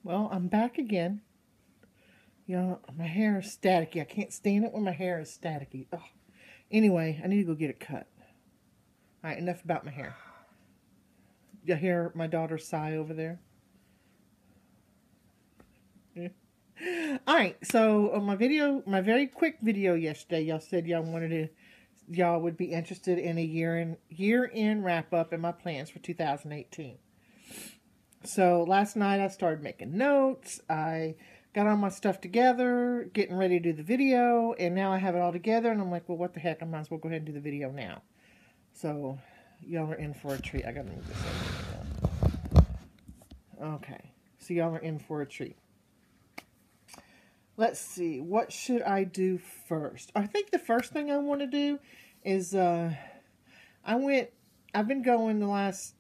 Well, I'm back again. You know, my hair is staticky. I can't stand it when my hair is staticky. Ugh. Anyway, I need to go get it cut. All right, enough about my hair. You hear my daughter sigh over there? Yeah. All right, so on my very quick video yesterday, y'all said y'all would be interested in a year-end wrap up and my plans for 2018. So last night I started making notes. I got all my stuff together, getting ready to do the video, and now I have it all together, and I'm like, well, what the heck? I might as well go ahead and do the video now. So y'all are in for a treat. I gotta move this over. Okay, so y'all are in for a treat. Let's see, what should I do first? I think the first thing I want to do is I've been going the last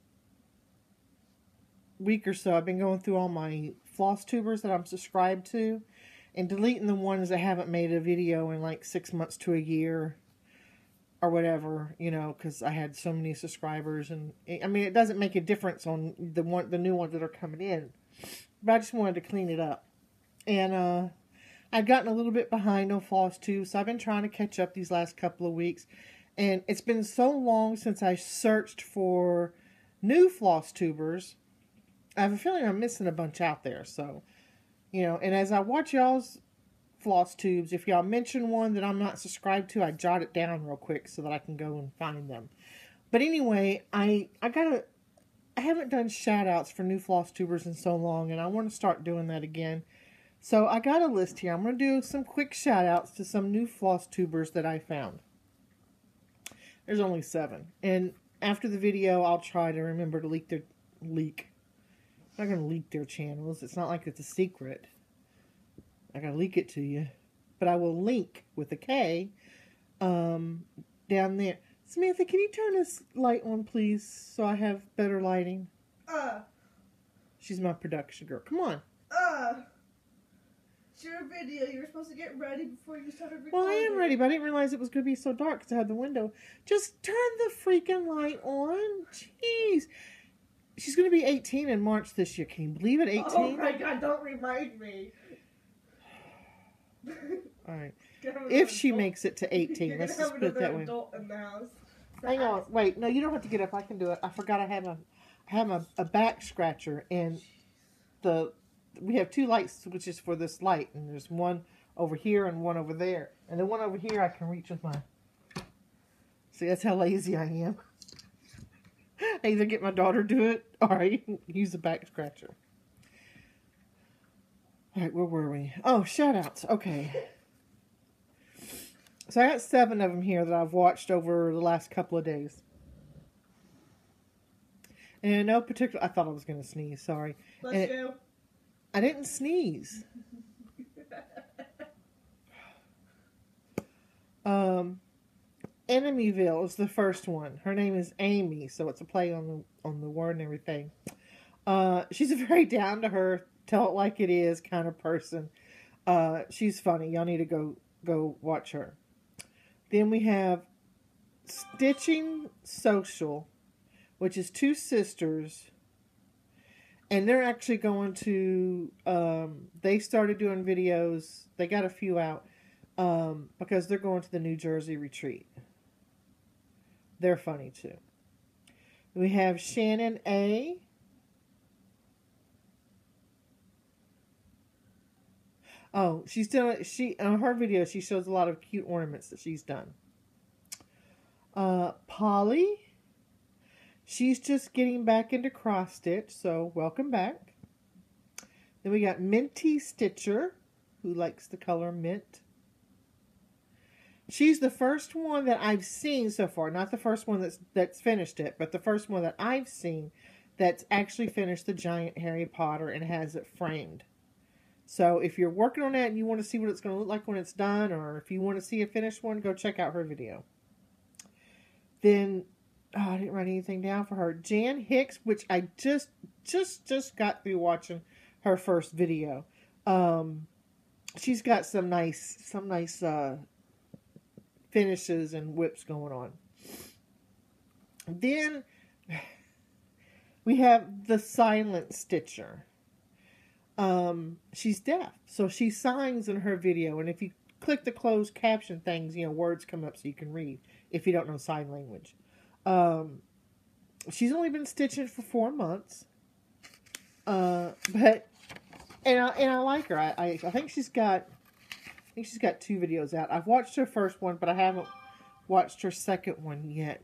week or so. I've been going through all my Flosstubers that I'm subscribed to and deleting the ones that haven't made a video in like 6 months to a year or whatever, you know, because I had so many subscribers. And I mean, it doesn't make a difference on the new ones that are coming in, but I just wanted to clean it up. And I've gotten a little bit behind on Flosstube, so I've been trying to catch up these last couple of weeks. And it's been so long since I searched for new Flosstubers. I have a feeling I'm missing a bunch out there. So, you know, and as I watch y'all's Flosstubes, if y'all mention one that I'm not subscribed to, I jot it down real quick so that I can go and find them. But anyway, I haven't done shout outs for new Flosstubers in so long, and I want to start doing that again. So I got a list here. I'm going to do some quick shout outs to some new Flosstubers that I found. There's only 7. And after the video, I'll try to remember to I'm not going to leak their channels. It's not like it's a secret. I got to leak it to you. But I will link with a K down there. Samantha, can you turn this light on, please, so I have better lighting? She's my production girl. Come on. It's your video. You were supposed to get ready before you started recording. Well, I am ready, but I didn't realize it was going to be so dark because I had the window. Just turn the freaking light on. Jeez. She's going to be 18 in March this year. Can you believe it? 18? Oh my God, don't remind me. All right. If she makes it to 18, You're let's gonna just put it that way. adult in the house. Hang on. Wait. No, you don't have to get up. I can do it. I forgot I have a back scratcher, and we have 2 light switches for this light, and there's one over here and one over there. And the one over here I can reach with my... See, that's how lazy I am. I either get my daughter to do it, or I use the back scratcher. All right, where were we? Oh, shout-outs. Okay. So I got 7 of them here that I've watched over the last couple of days. And in no particular... I thought I was going to sneeze, sorry. Bless you. I didn't sneeze. Enemyville is the first one. Her name is Amy, so it's a play on the word and everything. She's a very down to earth, tell it like it is kind of person. She's funny. Y'all need to go watch her. Then we have Stitching Social, which is 2 sisters. And they're actually going to, they started doing videos. They got a few out because they're going to the New Jersey retreat. They're funny too. We have Shannon A. Oh, on her video, she shows a lot of cute ornaments that she's done. Polly. She's just getting back into cross stitch, so welcome back. Then we got Minty Stitcher, who likes the color mint. She's the first one that I've seen so far, not the first one that's finished it, but the first one that I've seen that's actually finished the giant Harry Potter and has it framed. So if you're working on that and you want to see what it's going to look like when it's done, or if you want to see a finished one, go check out her video. Then... Oh, I didn't write anything down for her. Jan Hicks, which I just got through watching her first video. She's got some nice finishes and whips going on. Then we have the Silent Stitcher. she's deaf. So she signs in her video. And if you click the closed caption things, words come up so you can read if you don't know sign language. She's only been stitching for 4 months. But I like her. I think she's got 2 videos out. I've watched her first one, but I haven't watched her second one yet.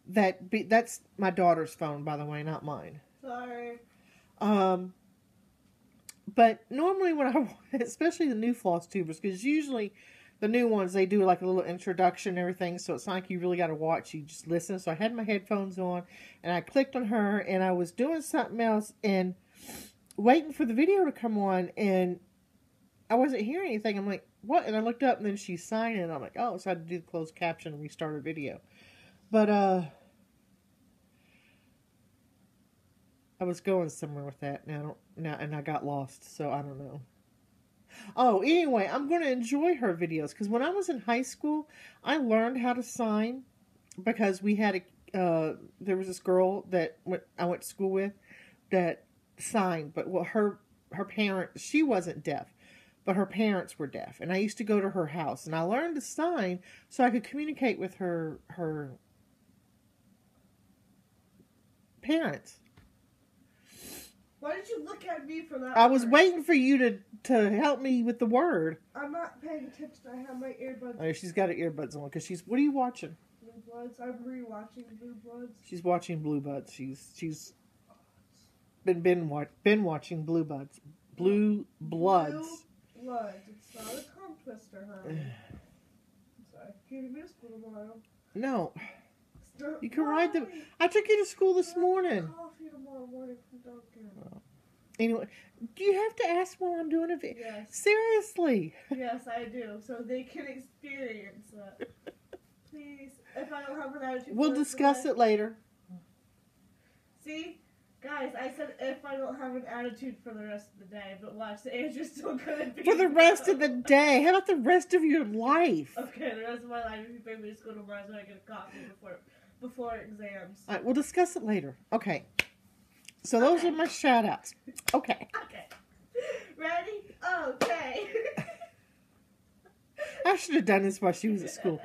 That's my daughter's phone, by the way, not mine. Sorry. But normally especially the new Flosstubers, because usually the new ones, they do like a little introduction and everything, so it's not like you really got to watch, you just listen. So I had my headphones on, and I clicked on her, and I was doing something else, and waiting for the video to come on, and I wasn't hearing anything. I'm like, what? And I looked up, and then she's signing, and I'm like, oh, so I had to do the closed caption and restart her video. But, I was going somewhere with that, and I got lost, so I don't know. Oh, anyway, I'm going to enjoy her videos, because when I was in high school, I learned how to sign, because we had there was this girl that I went to school with that signed, but her parents, she wasn't deaf, but her parents were deaf, and I used to go to her house, and I learned to sign so I could communicate with her parents. Why did you look at me for that? I was word? waiting for you to help me with the word. I'm not paying attention. I have my earbuds. Oh, she's got her earbuds on because what are you watching? Blue Bloods. I'm rewatching Blue Bloods. She's watching Blue Bloods. She's been watching Blue Bloods. Blue Bloods. Blue Bloods. It's not a tongue twister, honey. I'm sorry. Can you miss school tomorrow? No. You can ride the. I took you to school this morning. Coffee tomorrow morning from Dunkin'. Oh. Anyway, do you have to ask while I'm doing a video? Yes. Seriously. Yes, I do. So they can experience that. Please, if I don't have an attitude. We'll discuss it later. See? Guys, I said if I don't have an attitude for the rest of the day, but watch, the Andrew's still gonna be. For the rest of the day. How about the rest of your life? Okay, the rest of my life, if you bring me to school tomorrow, so I get a coffee before exams. All right, we'll discuss it later. Okay. So those are my shout outs. Okay. Okay. Ready? Okay. I should have done this while she was at school.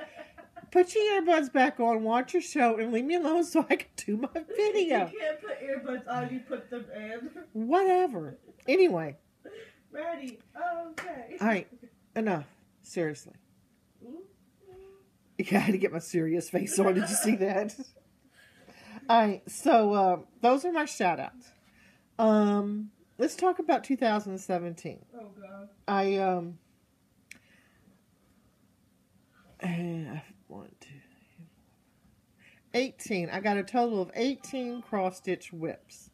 Put your earbuds back on, watch your show, and leave me alone so I can do my video. You can't put earbuds on, you put them in. Whatever. Anyway. Ready? Okay. All right. Enough. Seriously. Yeah, I had to get my serious face on. Did you see that? All right. So, those are my shout outs. Let's talk about 2017. Oh, God. I have 18. I got a total of 18 cross-stitch whips,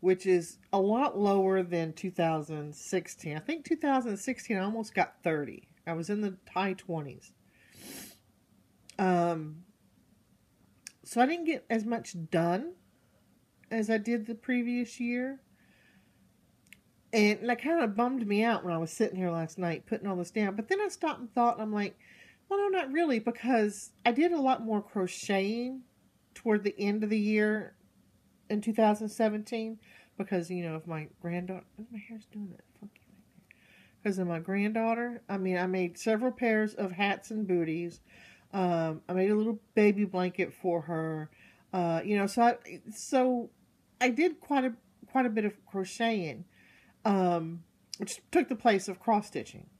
which is a lot lower than 2016. I think 2016 I almost got 30. I was in the high 20s. So I didn't get as much done as I did the previous year. And that kind of bummed me out when I was sitting here last night putting all this down. But then I stopped and thought, and I'm like, well, no, not really, because I did a lot more crocheting toward the end of the year in 2017 because, of my granddaughter. My hair's doing that funky thing there. Because of my granddaughter. I mean, I made several pairs of hats and booties. I made a little baby blanket for her. So I did quite a bit of crocheting, which took the place of cross-stitching.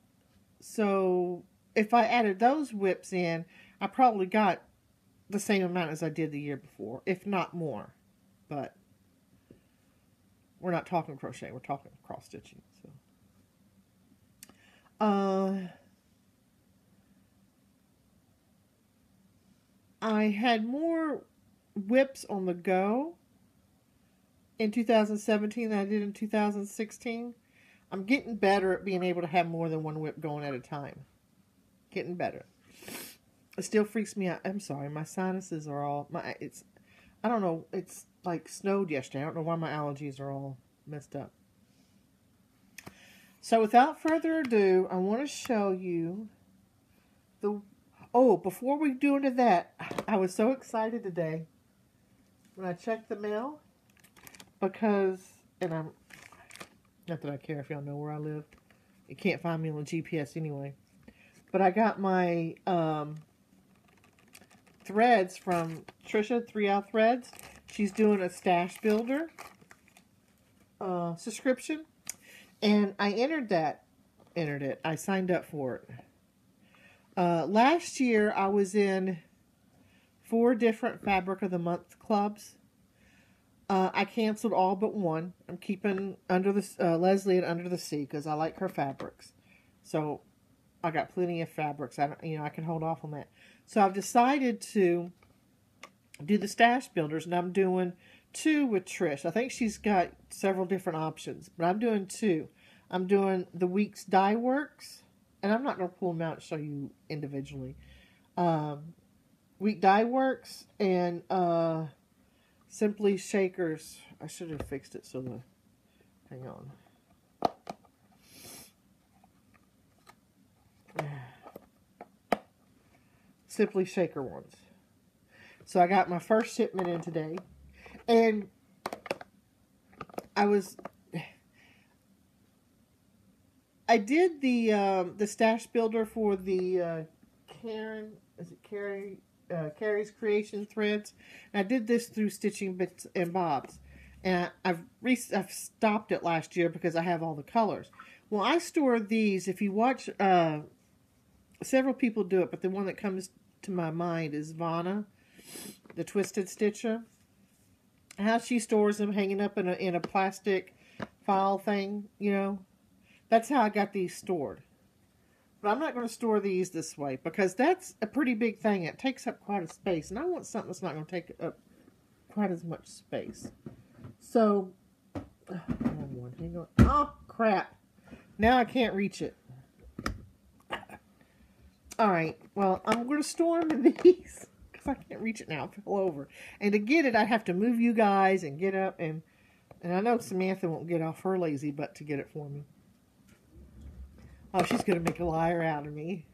So if I added those whips in, I probably got the same amount as I did the year before, if not more. But we're not talking crochet, we're talking cross-stitching. So, I had more whips on the go in 2017 than I did in 2016. I'm getting better at being able to have more than one whip going at a time. Getting better. It still freaks me out. I'm sorry, my sinuses are all I don't know, it's like snowed yesterday. I don't know why my allergies are all messed up. So without further ado, I want to show you before we do into that, I was so excited today when I checked the mail because, and Not that I care if y'all know where I live. You can't find me on the GPS anyway. But I got my threads from Trisha, 3 Out Threads. She's doing a stash builder subscription. And I entered it. I signed up for it. Last year, I was in 4 different Fabric of the Month clubs. I canceled all but one. I'm keeping Under the Leslie and Under the Sea because I like her fabrics. So I got plenty of fabrics. I can hold off on that. So I've decided to do the stash builders, and I'm doing 2 with Trish. I think she's got several different options, but I'm doing 2. I'm doing the Week's Dye Works, and I'm not going to pull them out and show you individually. Week Dye Works and Simply Shakers. I should have fixed it so the... Hang on. Simply Shaker ones. So I got my first shipment in today. And I did the stash builder for the Carrie's Creation threads. And I did this through Stitching Bits and Bobs. And I've stopped it last year because I have all the colors. Well, I store these. If you watch, several people do it, but the one that comes to my mind is Vanna, the Twisted Stitcher. How she stores them hanging up in a plastic file thing, That's how I got these stored. But I'm not going to store these this way because that's a pretty big thing. It takes up quite a space. And I want something that's not going to take up quite as much space. So, hang on. Oh, crap. Now I can't reach it. Alright, well, I'm going to store them in these because I can't reach it now. It fell over. And to get it, I'd have to move you guys and get up. And I know Samantha won't get off her lazy butt to get it for me. Oh, she's going to make a liar out of me.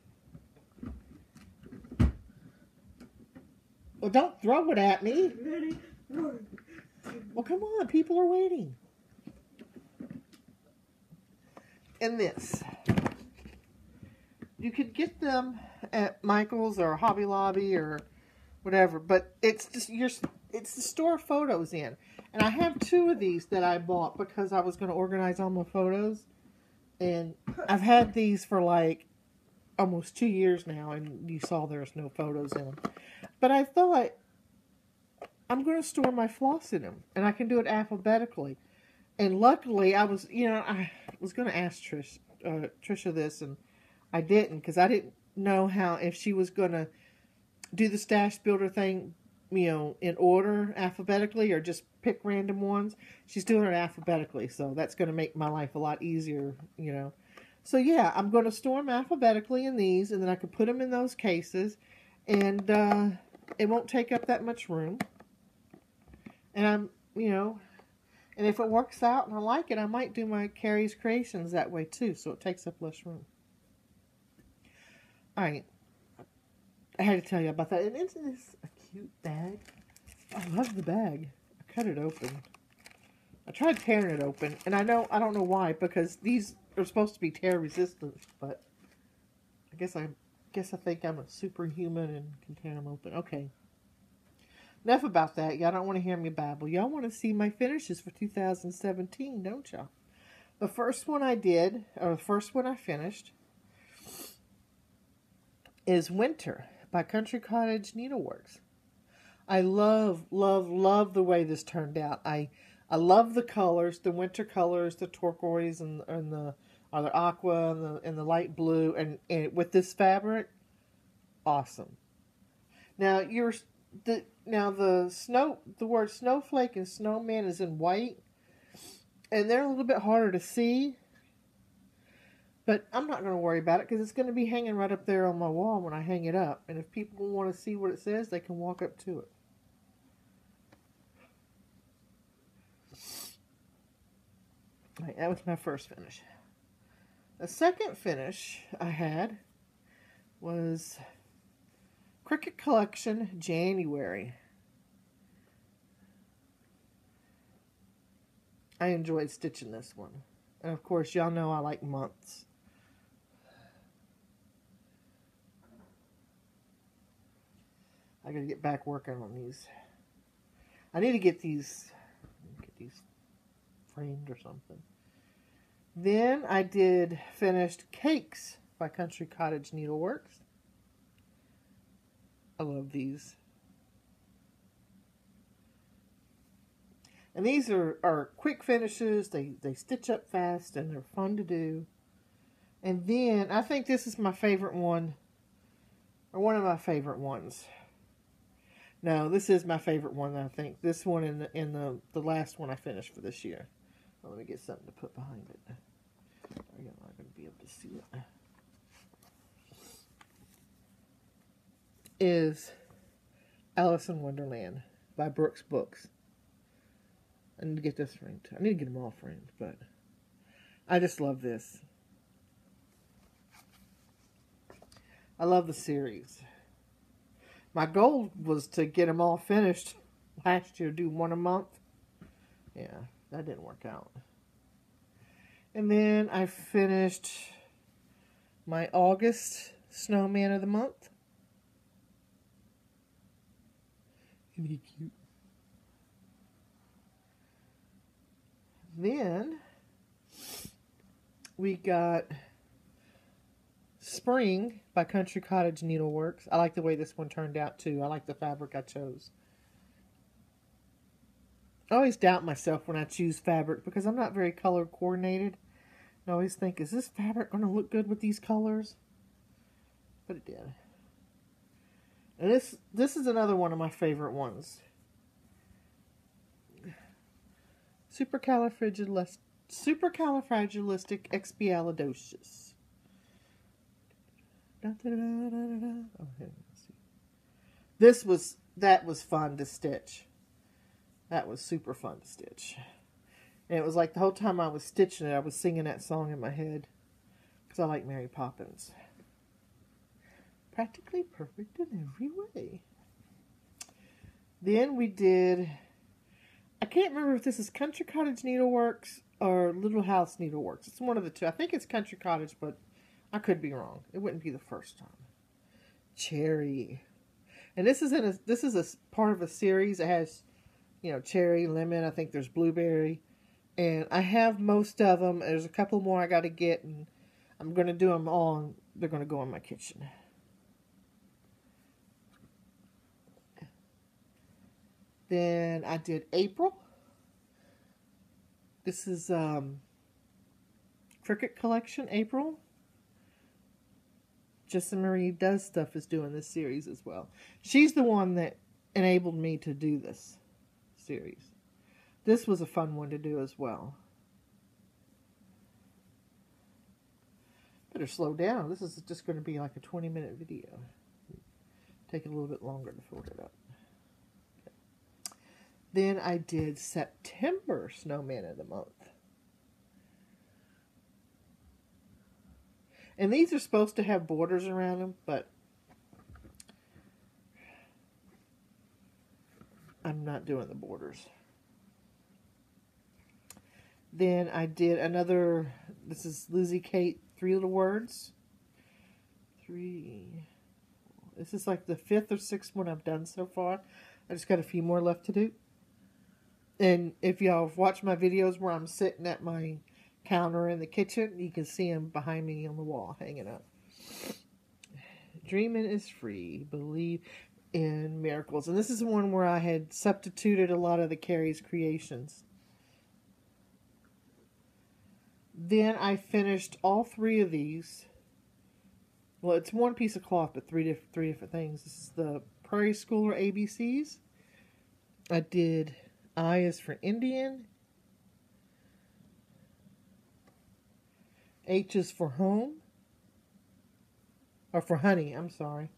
Well, don't throw it at me. Ready? Well, come on. People are waiting. And this. You could get them at Michael's or Hobby Lobby or whatever, but it's just it's to store photos in. And I have 2 of these that I bought because I was going to organize all my photos. And I've had these for like almost 2 years now, and you saw there's no photos in them. But I thought, I'm going to store my floss in them, and I can do it alphabetically. And luckily, I was going to ask Trisha this, and I didn't, because I didn't know if she was going to do the stash builder thing, in order alphabetically or just pick random ones. She's doing it alphabetically, so that's going to make my life a lot easier, So yeah, I'm going to store them alphabetically in these, and then I can put them in those cases, and it won't take up that much room. And and if it works out and I like it, I might do my Carrie's Creations that way too, so it takes up less room. Alright. I had to tell you about that. And isn't this a cute bag? I love the bag. I cut it open. I tried tearing it open, and I don't know why, because these are supposed to be tear resistant, but I guess I think I'm a superhuman and can tear them open. Okay. Enough about that. Y'all don't want to hear me babble. Y'all want to see my finishes for 2017, don't y'all? The first one I did, or the first one I finished, is Winter by Country Cottage Needleworks. I love, love, love the way this turned out. I love the colors, the winter colors, the turquoise and the aqua and the light blue, and with this fabric, awesome. Now the word snowflake and snowman is in white, and they're a little bit harder to see. But I'm not going to worry about it because it's going to be hanging right up there on my wall when I hang it up. And if people want to see what it says, they can walk up to it. Right, that was my first finish. The second finish I had was Cricut Collection January. I enjoyed stitching this one. And of course, y'all know I like months. I gotta get back working on these. I need to get these framed or something. Then I did finished Cakes by Country Cottage Needleworks. I love these. And these are quick finishes. They stitch up fast and they're fun to do. And then I think this is my favorite one, or one of my favorite ones. No, this is my favorite one, I think. This one in the last one I finished for this year. Well, let me get something to put behind it. You're not going to be able to see it. Is Alice in Wonderland by Brooks Books. I need to get this framed. I need to get them all framed, but I just love this. I love the series. My goal was to get them all finished last year, do one a month. Yeah, that didn't work out. And then I finished my August Snowman of the Month. Isn't he cute? Then we got Spring by Country Cottage Needleworks. I like the way this one turned out too. I like the fabric I chose. I always doubt myself when I choose fabric because I'm not very color coordinated. I always think, is this fabric going to look good with these colors? But it did. And this is another one of my favorite ones. Supercalifragilisticexpialidocious. That was fun to stitch. That was super fun to stitch. And it was like the whole time I was stitching it, I was singing that song in my head. Because I like Mary Poppins. Practically perfect in every way. Then we did, I can't remember if this is Country Cottage Needleworks or Little House Needleworks. It's one of the two. I think it's Country Cottage, but I could be wrong. It wouldn't be the first time. Cherry. And this is a part of a series. It has, cherry, lemon. I think there's blueberry. And I have most of them. There's a couple more I got to get, and I'm going to do them all, and they're going to go in my kitchen. Then I did April. This is Cricket Collection April. Jessa Marie Does Stuff is doing this series as well. She's the one that enabled me to do this series. This was a fun one to do as well. Better slow down. This is just going to be like a 20-minute video. Take a little bit longer to fold it up. Okay. Then I did September Snowman of the Month. And these are supposed to have borders around them, but I'm not doing the borders. Then I did another, this is Lizzie Kate, 3 Little Words. 3. This is like the 5th or 6th one I've done so far. I just got a few more left to do. And if y'all have watched my videos where I'm sitting at my counter in the kitchen, you can see them behind me on the wall hanging up. Dreaming is free. Believe in miracles. And this is one where I had substituted a lot of the Carrie's creations. Then I finished all 3 of these. Well, it's one piece of cloth, but three different things. This is the Prairie Schooler ABCs. I did I is for Indian. H is for home. Or for honey, I'm sorry.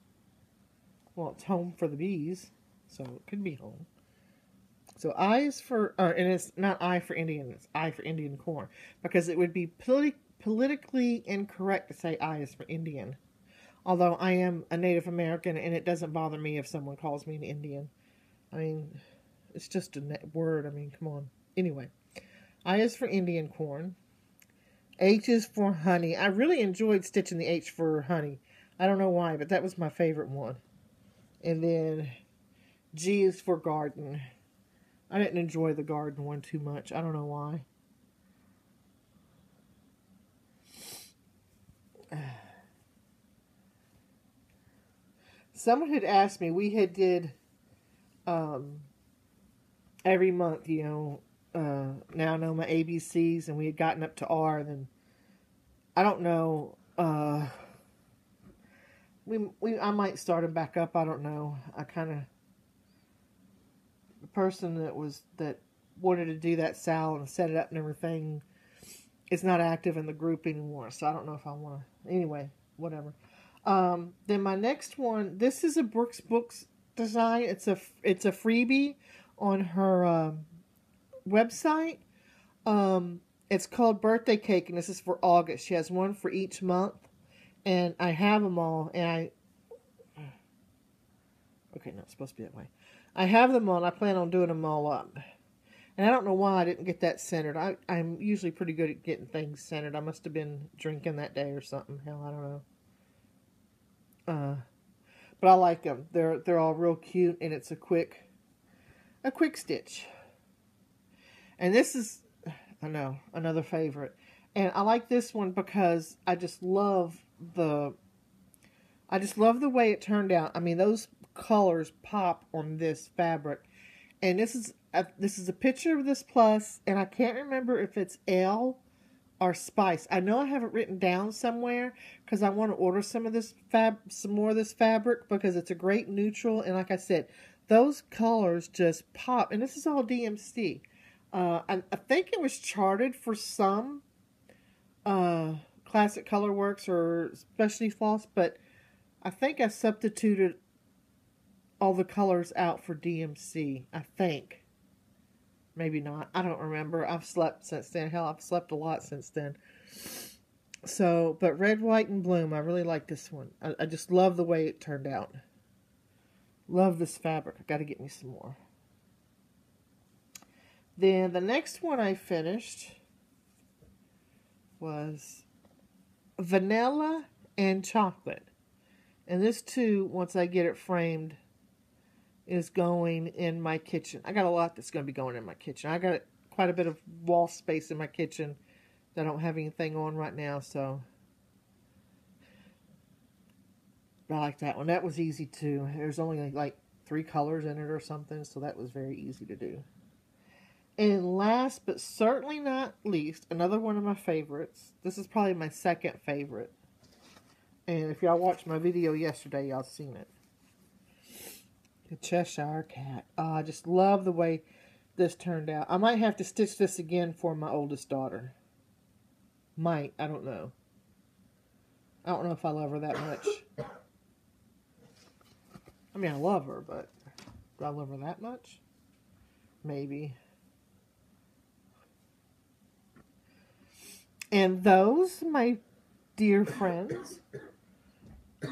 Well, it's home for the bees, so it could be home. So I is for, and it's not I for Indian, it's I for Indian corn. Because it would be politically incorrect to say I is for Indian. Although I am a Native American, and it doesn't bother me if someone calls me an Indian. I mean, it's just a word. I mean, come on. Anyway, I is for Indian corn. H is for honey. I really enjoyed stitching the H for honey. I don't know why, but that was my favorite one. And then G is for garden. I didn't enjoy the garden one too much. I don't know why. Someone had asked me, we had did every month, you know, now I know my ABCs, and we had gotten up to R, and then I don't know, I might start them back up. I don't know. I kind of, the person that wanted to do that Sal and set it up and everything is not active in the group anymore, so I don't know if I want to. Anyway, whatever. Then my next one, this is a Brooks Books design. It's a freebie on her website. It's called Birthday Cake, and this is for August. She has one for each month, and I have them all, and okay, no, it's supposed to be that way. I have them all, and I plan on doing them all up. And I don't know why I didn't get that centered. I'm usually pretty good at getting things centered. I must have been drinking that day or something. Hell, I don't know. But I like them. They're all real cute, and it's a quick stitch. And this is, I know, another favorite. And I like this one because I just love the way it turned out. I mean, those colors pop on this fabric. And this is a picture of this plus, and I can't remember if it's L or Spice. I know I have it written down somewhere because I want to order some more of this fabric because it's a great neutral. And like I said, those colors just pop. And this is all DMC. I think it was charted for some Classic Color Works or Specialty Floss, but I think I substituted all the colors out for DMC. I think. Maybe not. I don't remember. I've slept since then. Hell, I've slept a lot since then. So, but Red, White, and Bloom, I really like this one. I just love the way it turned out. Love this fabric. I got to get me some more. Then the next one I finished was Vanilla and Chocolate. And this too, once I get it framed, is going in my kitchen. I got a lot that's going to be going in my kitchen. I got quite a bit of wall space in my kitchen that I don't have anything on right now, so I like that one. That was easy too. There's only like 3 colors in it or something, so that was very easy to do. And last but certainly not least, another one of my favorites. This is probably my second favorite. And if y'all watched my video yesterday, y'all seen it. The Cheshire Cat. Oh, I just love the way this turned out. I might have to stitch this again for my oldest daughter. Might. I don't know. I don't know if I love her that much. I mean, I love her, but do I love her that much? Maybe. And those, my dear friends,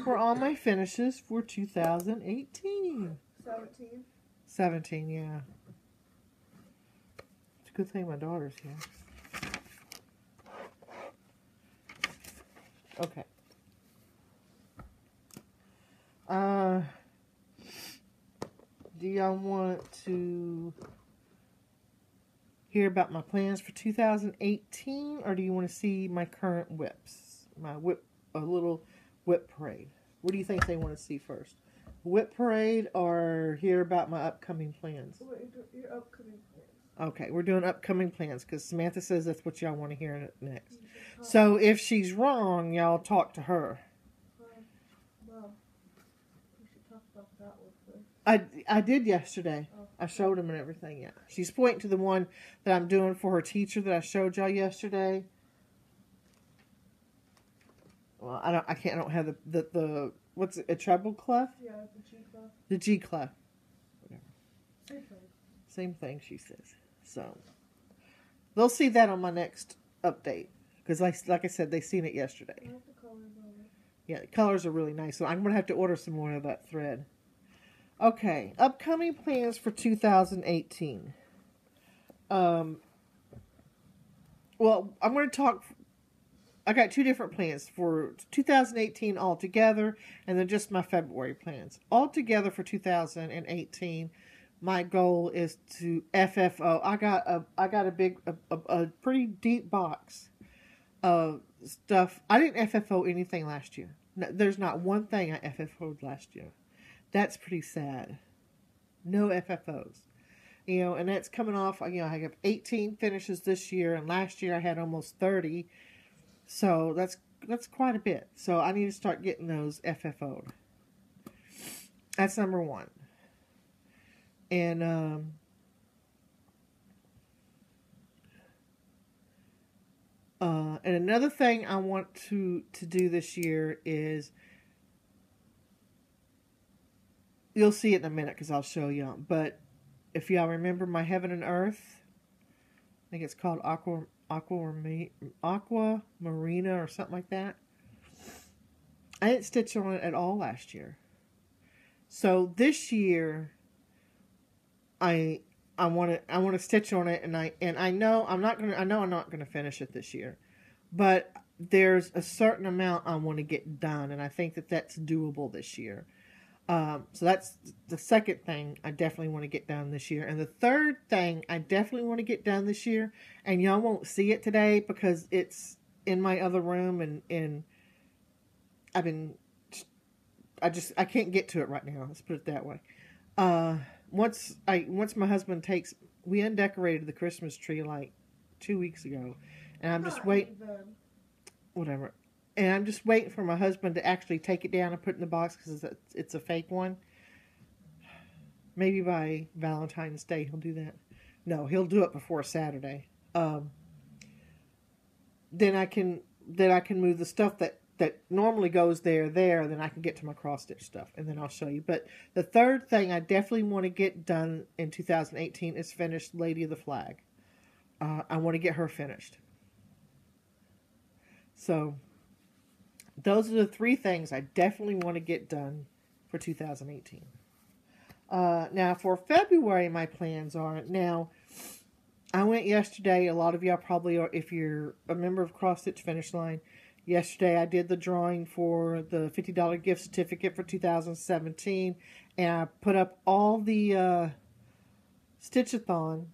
were all my finishes for 2018. 17, yeah. It's a good thing my daughter's here. Okay. Do y'all want to hear about my plans for 2018, or do you want to see my current whips? A little whip parade. What do you think they want to see first? Whip parade or hear about my upcoming plans? Your upcoming plans. Okay, we're doing upcoming plans because Samantha says that's what y'all want to hear next. So if she's wrong, y'all talk to her. Well, we should talk about that one first. I did yesterday. Oh. I showed them and everything, yeah. She's pointing to the one that I'm doing for her teacher that I showed y'all yesterday. Well, I don't have the what's it, a treble clef? Yeah, the G clef. The G clef. Whatever. Same thing, she says. So, they'll see that on my next update. Because like I said, they seen it yesterday. I like the colors on it. Yeah, the colors are really nice. So I'm going to have to order some more of that thread. Okay, upcoming plans for 2018. Well, I'm going to talk I got two different plans for 2018 altogether, and then just my February plans. Altogether for 2018, my goal is to FFO. I got a pretty deep box of stuff. I didn't FFO anything last year. No, there's not one thing I FFO'd last year. That's pretty sad. No FFOs. You know, and that's coming off, you know, I have 18 finishes this year, and last year I had almost 30. So that's quite a bit. So I need to start getting those FFO'd. That's number one. And another thing I want to do this year is, you'll see it in a minute because I'll show you. But if y'all remember my Heaven and Earth, I think it's called Aqua Marina or something like that. I didn't stitch on it at all last year. So this year, I want to stitch on it, and I know I'm not gonna finish it this year, but there's a certain amount I want to get done, and I think that that's doable this year. So that's the second thing I definitely want to get done this year. And the third thing I definitely want to get done this year, and y'all won't see it today because it's in my other room, and I can't get to it right now. Let's put it that way. Once my husband we undecorated the Christmas tree like 2 weeks ago, and I'm just waiting. Whatever. And I'm just waiting for my husband to actually take it down and put it in the box because it's a fake one. Maybe by Valentine's Day he'll do that. No, he'll do it before Saturday. Then I can move the stuff that normally goes there. Then I can get to my cross stitch stuff, and then I'll show you. But the third thing I definitely want to get done in 2018 is finish Lady of the Flag. I want to get her finished. So those are the three things I definitely want to get done for 2018. Now, for February, my plans are... Now, I went yesterday. A lot of y'all probably are, if you're a member of Cross Stitch Finish Line. Yesterday, I did the drawing for the $50 gift certificate for 2017. And I put up all the Stitchathon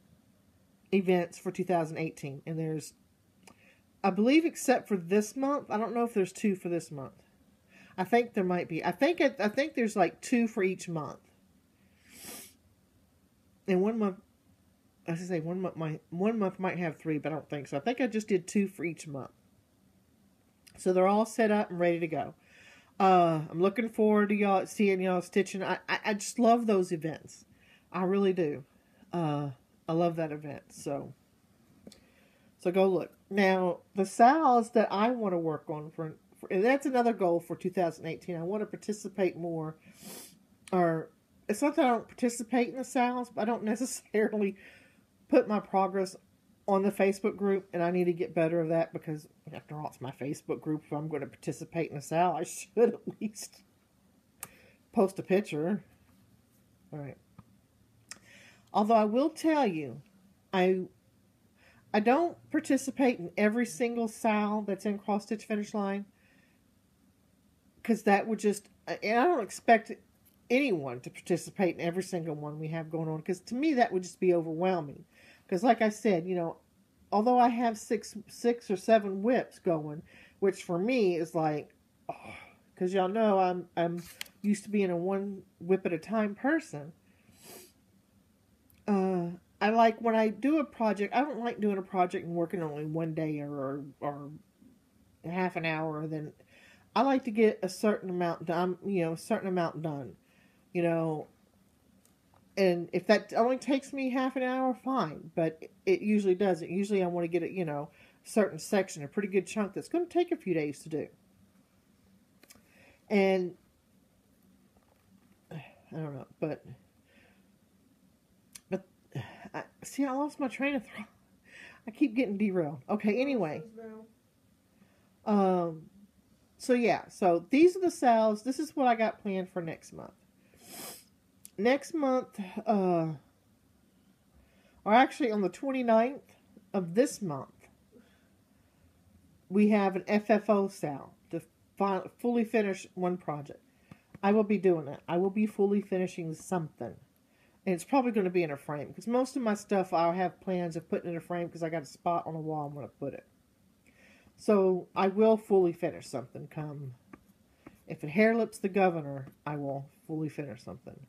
events for 2018. And there's... I believe except for this month, I don't know if there's 2 for this month. I think there might be. I think there's like 2 for each month. And one month, one month might have 3, but I don't think so. I think I just did 2 for each month. So they're all set up and ready to go. I'm looking forward to seeing y'all stitching. I just love those events. I really do. I love that event. So go look. Now, the SALs that I want to work on and that's another goal for 2018. I want to participate more. Or, it's not that I don't participate in the SALs, but I don't necessarily put my progress on the Facebook group, and I need to get better at that because, after all, it's my Facebook group. If I'm going to participate in a SAL, I should at least post a picture. All right. Although I will tell you, I don't participate in every single SAL that's in Cross Stitch Finish Line, because that would just, and I don't expect anyone to participate in every single one we have going on, because to me that would just be overwhelming. Because like I said, although I have six or 7 whips going, which for me is like, because y'all know I'm used to being a 1 whip at a time person. I like when I do a project. I don't like doing a project and working only 1 day or half an hour. Then I like to get a certain amount done. And if that only takes me half an hour, fine. But it usually doesn't. Usually I want to get it, a certain section, a pretty good chunk that's going to take a few days to do. And I don't know, but I lost my train of thought. I keep getting derailed. Okay, anyway. So yeah, so these are the SALs. This is what I got planned for next month. Next month, or actually on the 29th of this month, we have an FFO sale to fully finish one project. I will be doing that. I will be fully finishing something. And it's probably going to be in a frame. Because most of my stuff I'll have plans of putting in a frame because I got a spot on the wall I'm going to put it. So I will fully finish something come. If it hair lips the governor, I will fully finish something.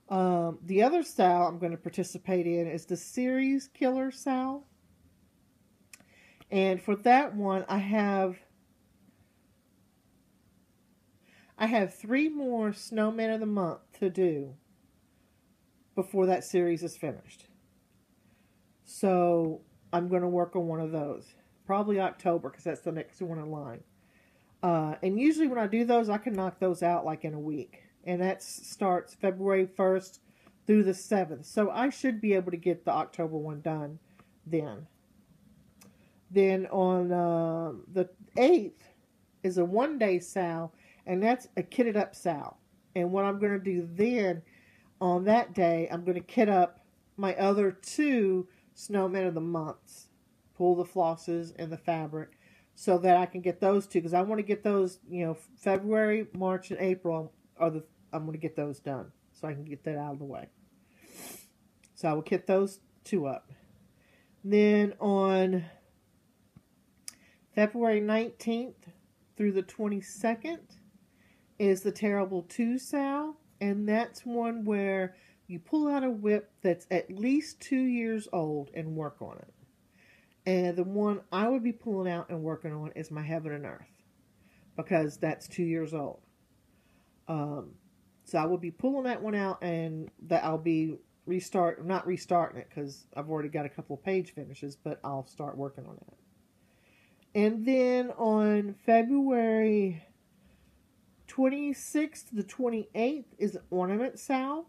The other sale I'm going to participate in is the series killer sale. And for that one, I have 3 more Snowman of the Month to do before that series is finished. So I'm going to work on one of those. Probably October, because that's the next one in line. And usually when I do those, I can knock those out like in a week. And that starts February 1st through the 7th. So I should be able to get the October one done then. Then on the 8th is a one-day sale, and that's a kitted up sale. And what I'm going to do then, on that day, I'm going to kit up my other 2 Snowmen of the Months. Pull the flosses and the fabric so that I can get those 2. Because I want to get those, February, March, and April, I'm going to get those done. So I can get that out of the way. So I will kit those 2 up. Then on February 19th through the 22nd is the Terrible 2 sale. And that's one where you pull out a whip that's at least 2 years old and work on it. And the one I would be pulling out and working on is my Heaven and Earth. Because that's 2 years old. So I will be pulling that one out, and that I'll be not restarting it because I've already got a couple of page finishes, but I'll start working on that. And then on February 26th to the 28th is an ornament sale.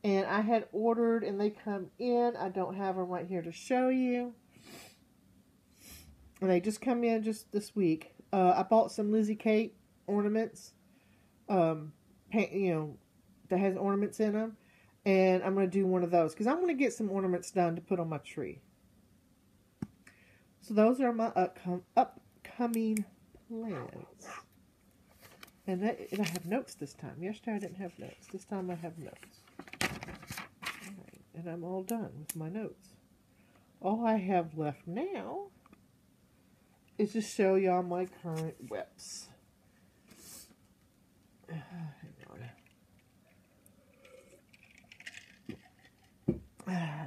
And I had ordered, and they come in. I don't have them right here to show you. And they just come in just this week. I bought some Lizzie Kate ornaments. That has ornaments in them. And I'm going to do one of those. Because I want to get some ornaments done to put on my tree. So those are my upcoming plans. And I have notes this time. Yesterday I didn't have notes. This time I have notes. Alright, and I'm all done with my notes. All I have left now is to show y'all my current whips. Hang on.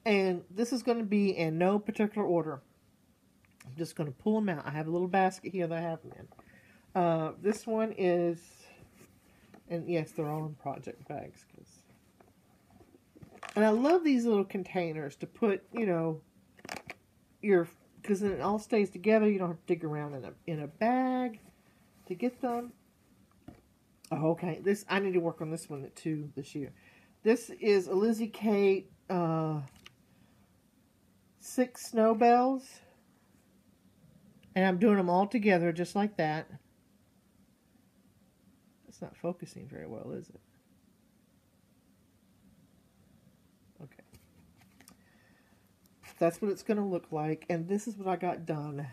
And this is going to be in no particular order. I'm just going to pull them out. I have a little basket here that I have them in. This one is, and yes, they're all in project bags. And I love these little containers to put, because then it all stays together. You don't have to dig around in a bag to get them. Oh, okay. I need to work on this one too this year. This is a Lizzie Kate 6 snow bells. And I'm doing them all together just like that. It's not focusing very well, is it? Okay. That's what it's going to look like. And this is what I got done.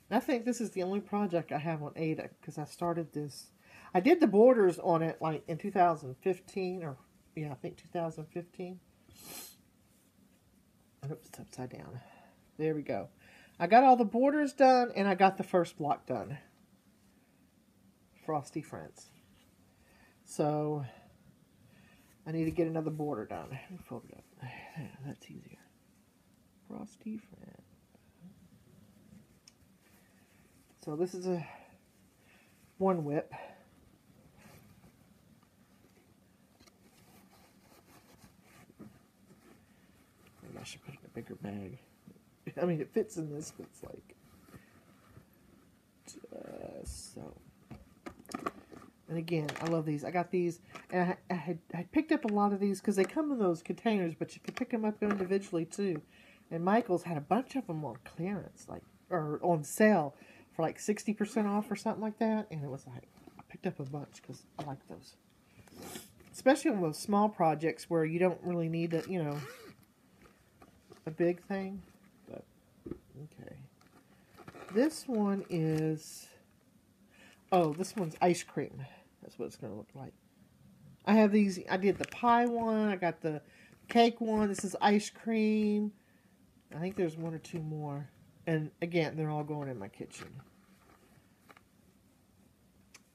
And I think this is the only project I have on Ada. Because I started this. I did the borders on it like in 2015. Or, yeah, I think 2015. Oops, it's upside down. There we go. I got all the borders done. And I got the first block done. Frosty Friends. So, I need to get another border done. Let me fold it up. That's easier. Frosty Friend. So, this is a one whip. Maybe I should put it in a bigger bag. I mean, it fits in this, but it's like... so... And again, I love these. I got these, and I picked up a lot of these because they come in those containers, but you can pick them up individually too. And Michael's had a bunch of them on clearance, or on sale for like 60% off or something like that. And it was like, I picked up a bunch because I like those. Especially on those small projects where you don't really need a big thing. But, okay. This one is, oh, this one's ice cream. That's what it's going to look like. I have these, I did the pie one, I got the cake one, this is ice cream. I think there's one or two more. And again, they're all going in my kitchen.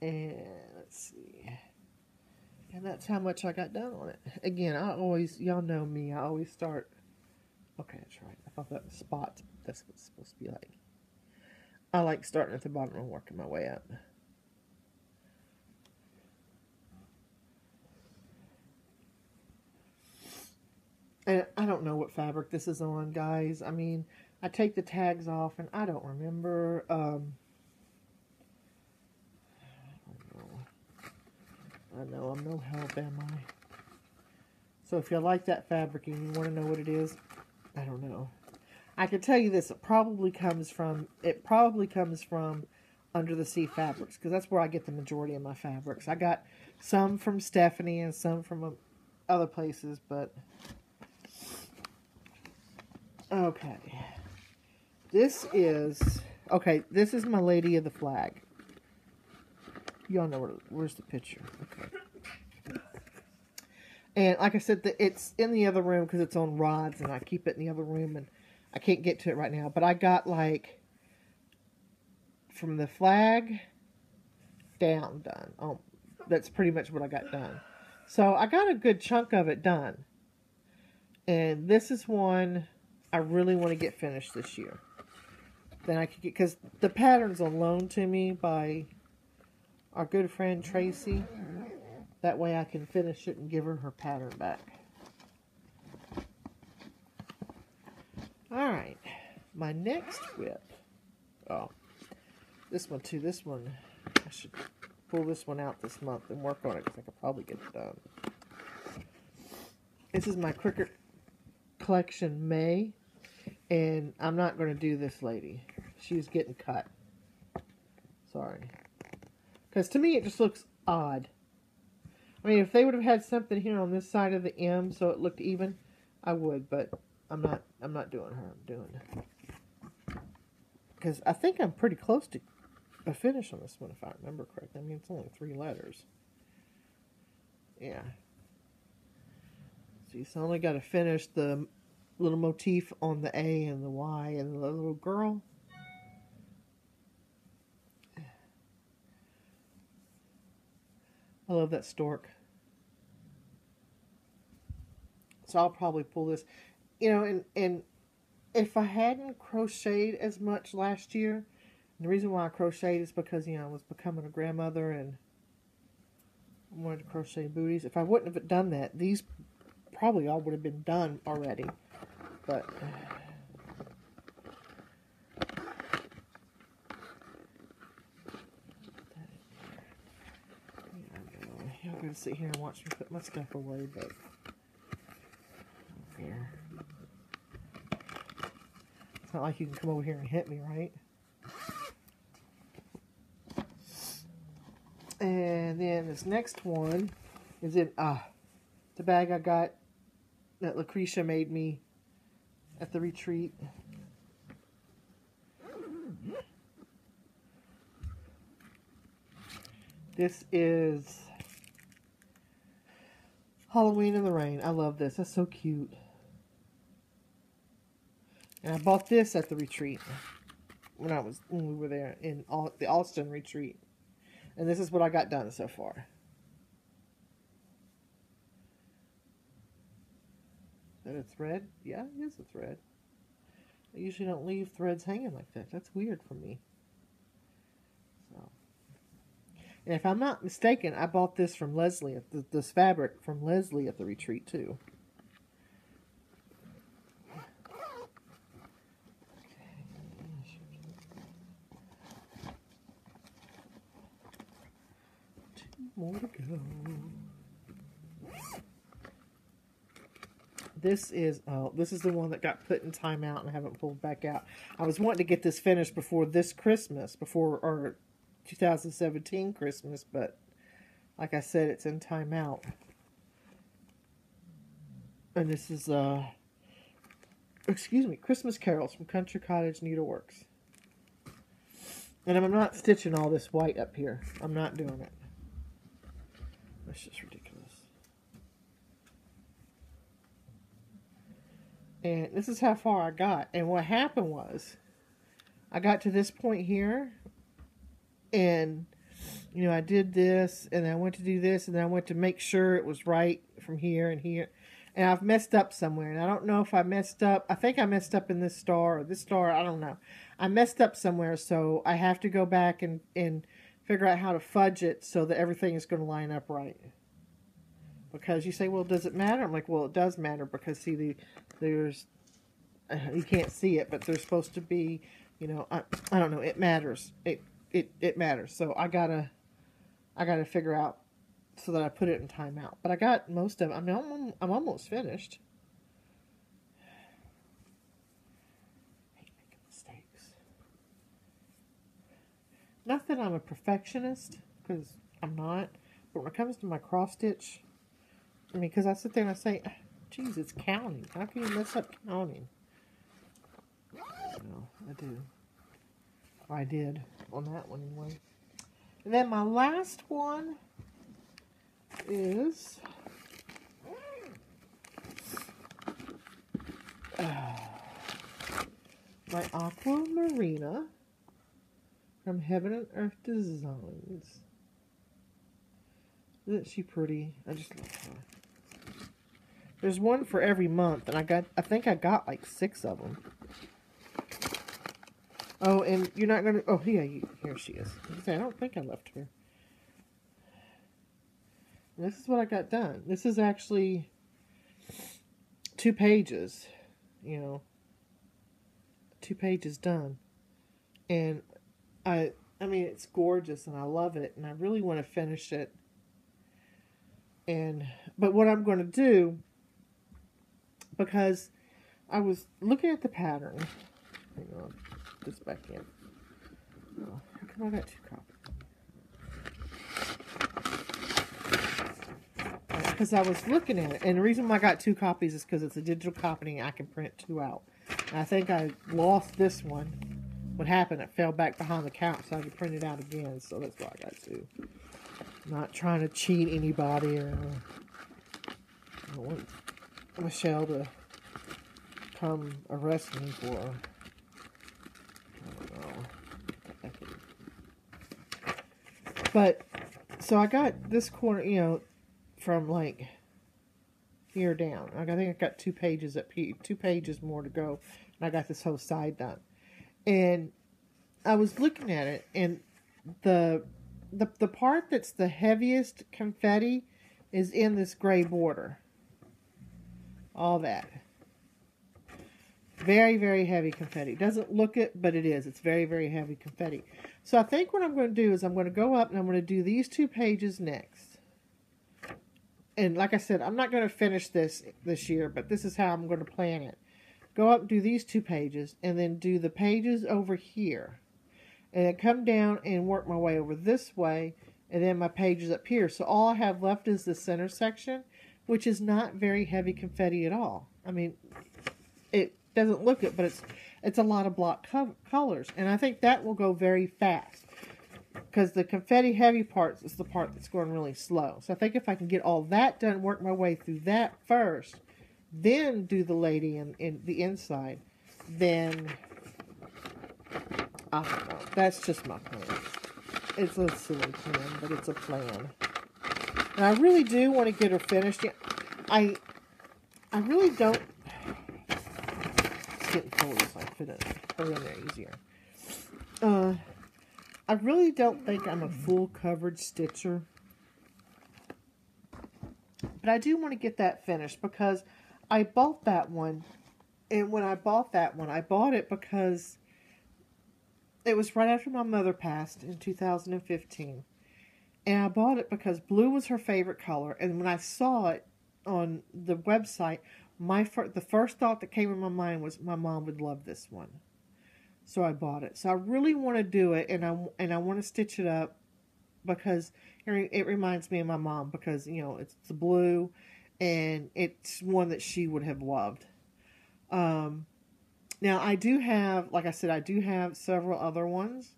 And let's see. And that's how much I got done on it. Again, I always, y'all know me, I always start. Okay, that's right. I thought that was spots. That's what it's supposed to be like. I like starting at the bottom and working my way up. And I don't know what fabric this is on, guys. I mean, I take the tags off and I don't remember. I know I'm no help, am I? So if you like that fabric and you want to know what it is, I don't know. I can tell you this, it probably comes from Under the Sea Fabrics, because that's where I get the majority of my fabrics. I got some from Stephanie and some from other places, but okay. This is my Lady of the Flag. Y'all know where's the picture. Okay. And like I said, it's in the other room because it's on rods, and I keep it in the other room, and I can't get to it right now. But I got, like, from the flag down done. Oh, that's pretty much what I got done. So I got a good chunk of it done. And this is one I really want to get finished this year. Then I could get, because the pattern's on loan to me by our good friend Tracy. That way I can finish it and give her her pattern back. Alright. My next whip. Oh. This one too. This one. I should pull this one out this month and work on it because I could probably get it done. This is my Cricut Collection May. And I'm not going to do this lady. She's getting cut. Sorry. Because to me it just looks odd. I mean, if they would have had something here on this side of the M so it looked even, I would, but I'm not doing her. I'm doing, because I think I'm pretty close to a finish on this one, if I remember correctly. I mean, it's only 3 letters. Yeah. See, so I only got to finish the little motif on the A and the Y and the little girl. I love that stork. So I'll probably pull this. You know, and if I hadn't crocheted as much last year, and the reason why I crocheted is because, you know, I was becoming a grandmother and I wanted to crochet booties. If I wouldn't have done that, these probably all would have been done already. But y'all gonna sit here and watch me put my stuff away, but here. It's not like you can come over here and hit me, right? And then this next one is in the bag I got that Lucretia made me at the retreat. This is Halloween in the Rain. I love this. That's so cute. And I bought this at the retreat when we were there in the Austin retreat. And this is what I got done so far. Is that a thread? Yeah, it is a thread. I usually don't leave threads hanging like that. That's weird for me. So, and if I'm not mistaken, I bought this from Leslie, this fabric from Leslie at the retreat too. More to go. This is the one that got put in timeout and I haven't pulled back out. I was wanting to get this finished before this Christmas, before our 2017 Christmas, but like I said, it's in timeout. And this is Christmas Carols from Country Cottage Needleworks. And I'm not stitching all this white up here. I'm not doing it. That's just ridiculous. And this is how far I got. And what happened was, I got to this point here, and, you know, I did this, and I went to do this, and then I went to make sure it was right from here and here. And I've messed up somewhere, and I don't know if I messed up. I think I messed up in this star or this star. I don't know. I messed up somewhere, so I have to go back and figure out how to fudge it so that everything is going to line up right. Because you say, well, does it matter? I'm like, well, it does matter because, see, there's, you can't see it, but there's supposed to be, you know, I don't know. It matters. It matters. So I gotta figure out so that I put it in timeout. But I got most of it. I mean, I'm almost finished. I hate making mistakes. Not that I'm a perfectionist, because I'm not. But when it comes to my cross stitch, I mean, because I sit there and I say, geez, it's counting. How can you mess up counting? No, I do. I did on that one anyway. And then my last one is my Aqua Marina from Heaven and Earth Designs. Isn't she pretty? I just love her. There's one for every month, and I think I got like 6 of them. Oh, and you're not gonna. Oh, yeah, here she is. I don't think I left her. And this is what I got done. This is actually 2 pages. You know, 2 pages done, and I mean, it's gorgeous, and I love it, and I really want to finish it. But what I'm going to do, because I was looking at the pattern. Hang on. This back in. Oh, how come I got 2 copies? Because I was looking at it, and the reason why I got 2 copies is because it's a digital copy, and I can print 2 out. And I think I lost this one. What happened? It fell back behind the couch, so I could print it out again. So that's why I got 2. Not trying to cheat anybody, or I don't want Michelle to come arrest me for. But, so I got this corner, you know, from like here down. I think I got 2 pages 2 pages more to go, and I got this whole side done. And I was looking at it, and the part that's the heaviest confetti is in this gray border. All that. Very, very heavy confetti. Doesn't look it, but it is. It's very, very heavy confetti. So I think what I'm going to do is I'm going to go up and I'm going to do these 2 pages next. And like I said, I'm not going to finish this year, but this is how I'm going to plan it. Go up and do these 2 pages, and then do the pages over here. And then come down and work my way over this way, and then my pages up here. So all I have left is the center section, which is not very heavy confetti at all. I mean, it doesn't look it, but it's a lot of block colors, and I think that will go very fast because the confetti heavy parts is the part that's going really slow. So I think if I can get all that done, work my way through that first, then do the lady in the inside, then I don't know. That's just my plan. It's a silly plan, but it's a plan. And I really do want to get her finished. I really don't. Getting full, so I fit her in there easier. I really don't think I'm a full coverage stitcher, but I do want to get that finished because I bought that one, and when I bought that one, I bought it because it was right after my mother passed in 2015, and I bought it because blue was her favorite color, and when I saw it on the website, the first thought that came in my mind was my mom would love this one. So I bought it. So I really want to do it, and I want to stitch it up because it reminds me of my mom because, you know, it's the blue and it's one that she would have loved. Now I do have, like I said, I do have several other ones,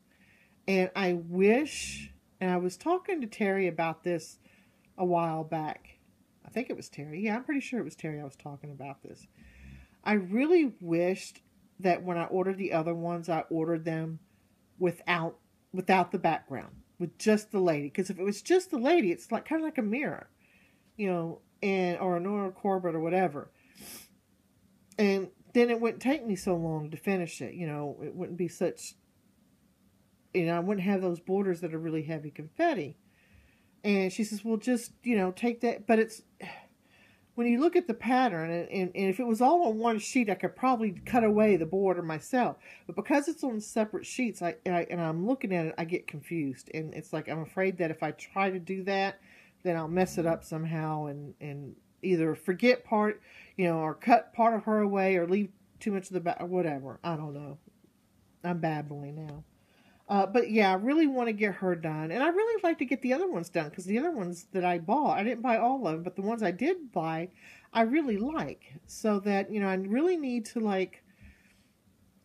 And I wish, and I was talking to Terry about this a while back. I think it was Terry. Yeah, I'm pretty sure it was Terry I was talking about this. I really wished that when I ordered the other ones, I ordered them without the background, with just the lady. Because if it was just the lady, it's like kind of like a mirror, and or a Nora Corbett or whatever. And then it wouldn't take me so long to finish it. It wouldn't be such. I wouldn't have those borders that are really heavy confetti. And she says, well, just, take that. But it's, when you look at the pattern, and if it was all on one sheet, I could probably cut away the border myself. But because it's on separate sheets, and I'm looking at it, I get confused. And it's like, I'm afraid that if I try to do that, then I'll mess it up somehow and either forget part, or cut part of her away or leave too much of the back, or whatever. I don't know. I'm babbling now. But yeah, I really want to get her done. And I really like to get the other ones done, because the other ones that I bought, I didn't buy all of them, but the ones I did buy, I really like. So that, I really need to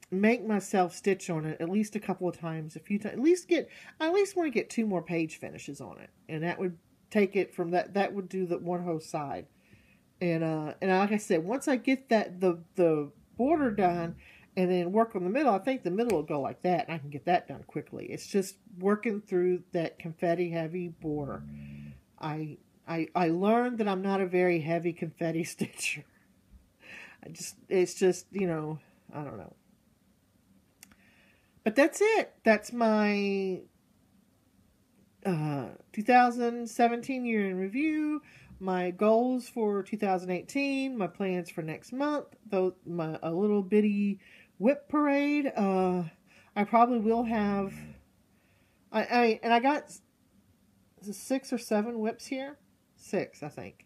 make myself stitch on it at least a couple of times, a few times. I at least want to get 2 more page finishes on it. And that would take it from that would do the one whole side. And like I said, once I get the border done, and then work on the middle, I think the middle will go like that, and I can get that done quickly. It's just working through that confetti heavy border. I learned that I'm not a very heavy confetti stitcher. It's just, I don't know. But that's it. That's my 2017 year in review. My goals for 2018, my plans for next month, a little bitty whip parade. I probably will have. I got 6 or 7 whips here. 6, I think.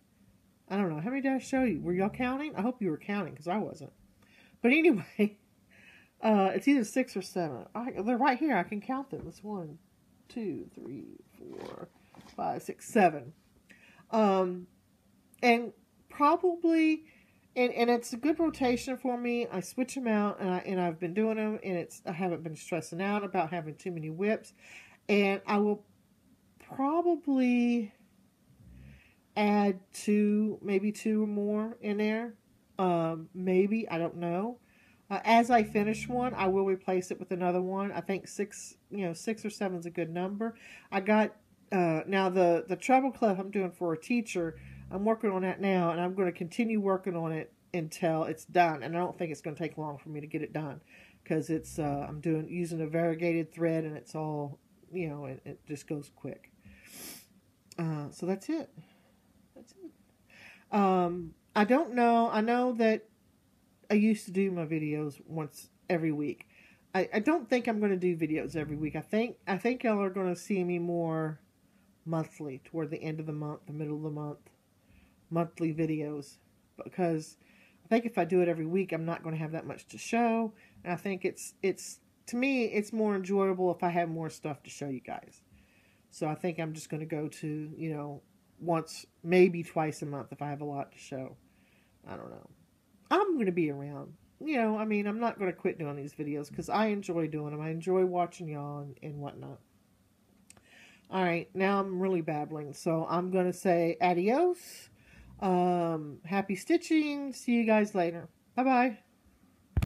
I don't know. How many did I show you? Were y'all counting? I hope you were counting, because I wasn't. But anyway, it's either 6 or 7. They're right here. I can count them. It's 1, 2, 3, 4, 5, 6, 7. And probably, and it's a good rotation for me. I switch them out, and I've been doing them, and I haven't been stressing out about having too many whips. And I will probably add 2, maybe 2 or more in there. Maybe, I don't know. As I finish one, I will replace it with another one. I think 6 or 7 is a good number. I got, now the treble clef I'm doing for a teacher, I'm working on that now, and I'm going to continue working on it until it's done. And I don't think it's going to take long for me to get it done, because it's I'm using a variegated thread, and it's all, it just goes quick. So that's it. I don't know. I know that I used to do my videos once every week. I don't think I'm going to do videos every week. I think y'all are going to see me more monthly, toward the end of the month, the middle of the month, monthly videos, because I think if I do it every week, I'm not going to have that much to show. And I think it's to me, it's more enjoyable if I have more stuff to show you guys. So I think I'm just going to go to, once, maybe twice a month if I have a lot to show. I don't know. I'm going to be around. I'm not going to quit doing these videos, because I enjoy doing them. I enjoy watching y'all and whatnot. All right, now I'm really babbling, so I'm going to say adios. Happy stitching. See you guys later. Bye-bye.